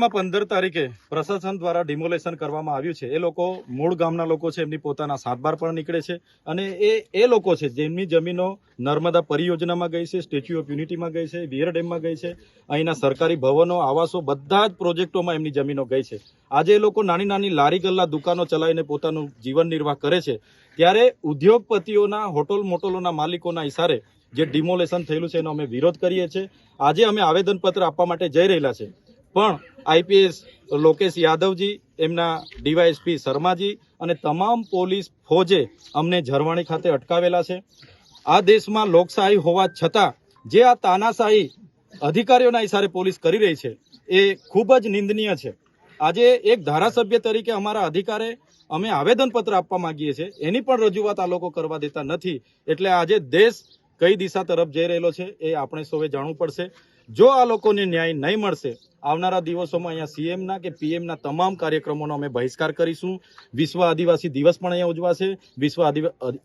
નલિયામાં 15 તારીખે પ્રશાસન દ્વારા ડિમોલેશન કરવામાં આવ્યું છે. એ લોકો મૂળ ગામના લોકો છે, એમની પોતાના સાતબાર પણ નીકળે છે અને એ લોકો છે જેમની જમીનો નર્મદા પરિયોજનામાં ગઈ છે, સ્ટેચ્યુ ઓફ યુનિટીમાં ગઈ છે, વિયર ડેમમાં ગઈ છે, અહીંના સરકારી ભવનો, આવાસો, બધા જ પ્રોજેક્ટોમાં એમની જમીનો ગઈ છે. આજે એ લોકો નાની નાની લારી ગલ્લા દુકાનો ચલાવીને પોતાનું જીવન નિર્વાહ કરે છે. ત્યારે ઉદ્યોગપતિઓના, હોટલ મોટલોના માલિકોના ઇશારે જે ડિમોલેશન થયેલું છે એનો અમે વિરોધ કરીએ છીએ. આજે અમે આવેદનપત્ર આપવા માટે જઈ રહેલા છે, પણ આઈપીએસ લોકેશ યાદવજી, એમના ડીવાયએસપી શર્માજી અને તમામ પોલીસ ફોજે અમને ઝરવાણી ખાતે અટકાવેલા છે. આ દેશમાં લોકશાહી હોવા છતાં જે આ તાનાશાહી અધિકારીઓના ઇશારે પોલીસ કરી રહી છે એ ખૂબ જ નિંદનીય છે. આજે એક ધારાસભ્ય તરીકે અમારા અધિકારે અમે આવેદનપત્ર આપવા માંગીએ છીએ, એની પણ રજૂઆત આ લોકો કરવા દેતા નથી. એટલે આજે દેશ કઈ દિશા તરફ જઈ રહેલો છે એ આપણે સૌએ જાણવું પડશે. જો આ લોકોને ન્યાય નહીં મળશે, આવનારા દિવસોમાં અહીંયા સીએમના કે પીએમના તમામ કાર્યક્રમોનો અમે બહિષ્કાર કરીશું. વિશ્વ આદિવાસી દિવસ પણ અહીંયા ઉજવાશે, વિશ્વ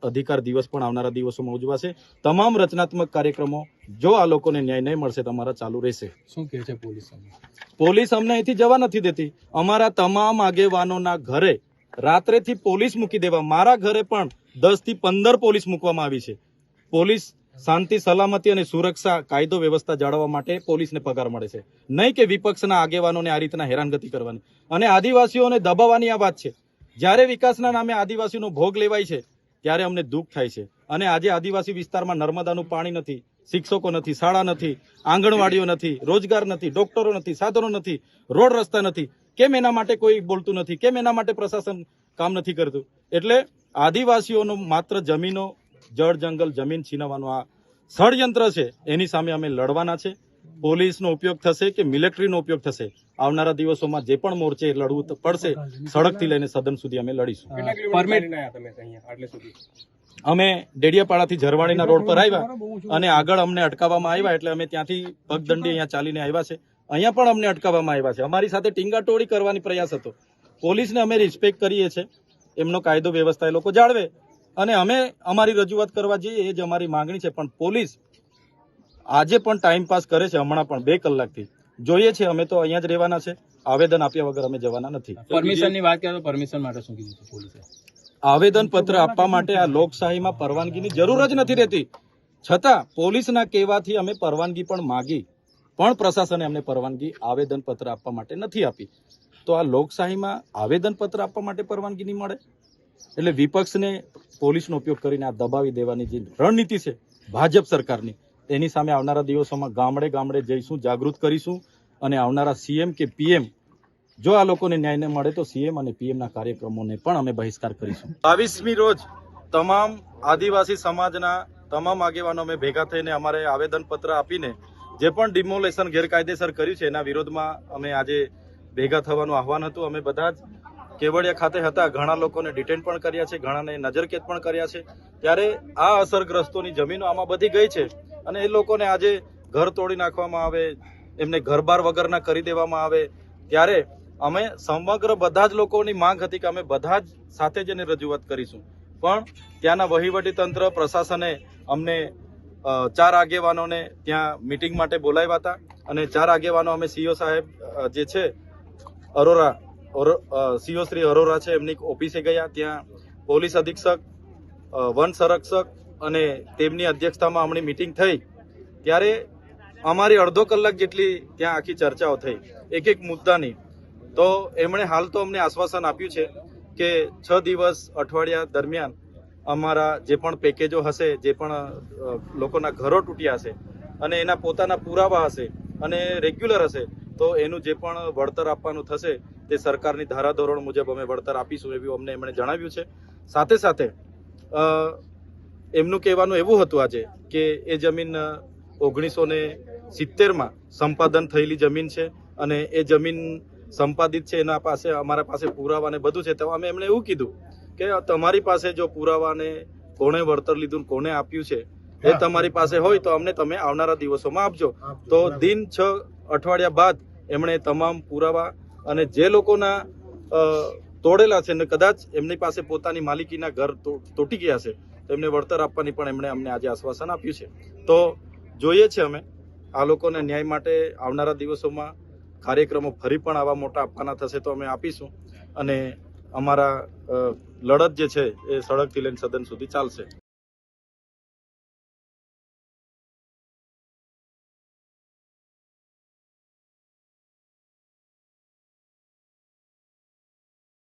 અધિકાર દિવસ પણ આવનારા દિવસોમાં ઉજવાશે. તમામ રચનાત્મક કાર્યક્રમો જો આ લોકોને ન્યાય નહીં મળશે તમારા ચાલુ રહેશે. શું કહે છે પોલીસ? પોલીસ અમને અહીંથી જવા નથી દેતી. અમારા તમામ આગેવાનોના ઘરે રાત્રેથી પોલીસ મૂકી દેવા, મારા ઘરે પણ 10 થી 15 પોલીસ મૂકવામાં આવી છે. પોલીસ શાંતિ, સલામતી અને સુરક્ષા, કાયદો વ્યવસ્થા જાળવવા માટે પોલીસને પગાર મળે છે, નહીં કે વિપક્ષના આગેવાનોને આ રીતના હેરાનગતિ કરવાની અને આદિવાસીઓને દબાવવાની આ વાત છે. જ્યારે વિકાસના નામે આદિવાસીનો ભોગ લેવાય છે ત્યારે અમને દુઃખ થાય છે. અને આજે આદિવાસી વિસ્તારમાં નર્મદાનું પાણી નથી, શિક્ષકો નથી, શાળા નથી, આંગણવાડીઓ નથી, રોજગાર નથી, ડોક્ટરો નથી, સાધનો નથી, રોડ રસ્તા નથી. કેમ એના માટે કોઈ બોલતું નથી? કેમ એના માટે પ્રશાસન કામ નથી કરતું? એટલે આદિવાસીઓનો માત્ર જમીનો, જળ જંગલ, જમીન છીનવવાનું આ ષડયંત્ર છે, એની સામે અમે લડવાના છે. પોલીસનો ઉપયોગ થશે કે મિલિટરીનો ઉપયોગ થશે, આવનારા દિવસોમાં જે પણ મોરચે લડવું પડશે, સડકથી લઈને સદન સુધી અમે લડીશું. અમે ડેડિયાપાડાથી ઝરવાણીના રોડ પર આવ્યા અને આગળ અમને અટકાવવામાં આવ્યા, એટલે અમે ત્યાંથી પગદંડી અહીંયા ચાલીને આવ્યા છે. અહીંયા પણ અમને અટકાવવામાં આવ્યા છે. અમારી સાથે ટીંગાટોળી કરવાની પ્રયાસ હતો. પોલીસને અમે રિસ્પેક્ટ કરીએ છીએ, એમનો કાયદો વ્યવસ્થા એ લોકો જાળવે અને અમે અમારી રજૂઆત કરવા જઈએ, એ જ અમારી માંગણી છે. પણ પોલીસ આજે પણ ટાઈમ પાસ કરે છે, હમણાં પણ 2 કલાકથી જોઈએ છે. અમે તો અહીંયા જ રહેવાના છે, આવેદન આપ્યા વગર અમે જવાના નથી. પરમિશનની વાત કરીએ તો પરમિશન માટે શું કીધું પોલીસે? આવેદન પત્ર આપવા માટે આ લોકશાહીમાં પરવાનગીની જરૂર જ નથી રહેતી, છતાં પોલીસના કહેવાથી અમે પરવાનગી પણ માગી, પણ પ્રશાસને અમને પરવાનગી આવેદન પત્ર આપવા માટે નથી આપી. તો આ લોકશાહીમાં આવેદન પત્ર આપવા માટે પરવાનગી નહીં મળે, એટલે વિપક્ષને પોલીસનો ઉપયોગ કરીને આ દબાવી દેવાની જે રણનીતિ છે ભાજપ સરકારની, એની સામે આવનારા દિવસોમાં ગામડે ગામડે જઈશું, જાગૃત કરીશું અને આવનારા સીએમ કે પીએમ જો આ લોકોને ન્યાય ન મળે તો સીએમ અને પીએમના કાર્યક્રમોને પણ અમે બહિષ્કાર કરીશું. 22મી રોજ તમામ આદિવાસી સમાજના તમામ આગેવાનો અમે ભેગા થઈને અમારે આવેદનપત્ર આપીને જે પણ ડિમોલેશન ગેરકાયદેસર કર્યું છે એના વિરોધમાં અમે આજે ભેગા થવાનું આહવાન હતું. અમે બધા જ કેવડિયા ખાતે હતા, ઘણા લોકોને ડિટેન પણ કર્યા છે, ઘણાને નજરકેદ પણ કર્યા છે. ત્યારે આ અસરગ્રસ્તોની જમીનો આમાં બધી ગઈ છે અને એ લોકોને આજે ઘર તોડી નાખવામાં આવે, એમને ઘરબાર વગરના કરી દેવામાં આવે. ત્યારે અમે સમગ્ર બધા જ લોકોની માંગ હતી કે અમે બધા જ સાથે જઈને રજૂઆત કરીશું, પણ ત્યાંના વહીવટી તંત્ર, પ્રશાસને અમને 4 આગેવાનોને ત્યાં મિટિંગ માટે બોલાવ્યા હતા અને 4 આગેવાનો અમે સીઓ સાહેબ જે છે અરોરા, સીઓ શ્રી અરોરા છે, એમની ઓફિસે ગયા. ત્યાં પોલીસ અધિક્ષક, વન સંરક્ષક અને તેમની અધ્યક્ષતામાં અમની મિટિંગ થઈ. ત્યારે અમારી અડધો કલાક જેટલી ત્યાં આખી ચર્ચાઓ થઈ એક એક મુદ્દાની. તો એમણે હાલ તો અમને આશ્વાસન આપ્યું છે કે 6 દિવસ અઠવાડિયા દરમિયાન અમારા જે પણ પેકેજો હશે, જે પણ લોકોના ઘરો તૂટ્યા હશે અને એના પોતાના પુરાવા હશે અને રેગ્યુલર હશે, તો એનું જે પણ વળતર આપવાનું થશે તે સરકારની ધારાધોરણ મુજબ અમે વળતર આપીશું, એવું અમને એમણે જણાવ્યું છે. સાથે સાથે એમનું કહેવાનું એવું હતું આજે કે એ જમીન 1970માં સંપાદન થયેલી જમીન છે અને એ જમીન સંપાદિત છે, એના પાસે અમારા પાસે પુરાવા ને બધું છે. તો અમે એમણે એવું કીધું કે તમારી પાસે જો પુરાવાને કોણે વળતર લીધું, કોને આપ્યું છે એ તમારી પાસે હોય તો અમને તમે આવનારા દિવસોમાં આપજો. તો દિન 6 અઠવાડિયા બાદ એમણે તમામ પુરાવા અને જે લોકોના તોડેલા છે ને કદાચ એમની પાસે પોતાની માલિકીના ઘર તૂટી ગયા છે તો એમને વળતર આપવાની પણ એમણે અમને આજે આશ્વાસન આપ્યું છે. તો જોઈએ છે અમે આ લોકોને ન્યાય માટે આવનારા દિવસોમાં કાર્યક્રમો ફરી પણ આવા મોટા આપવાના થશે તો અમે આપીશું અને અમારા લડત જે છે એ સડકથી લઈને સદન સુધી ચાલશે.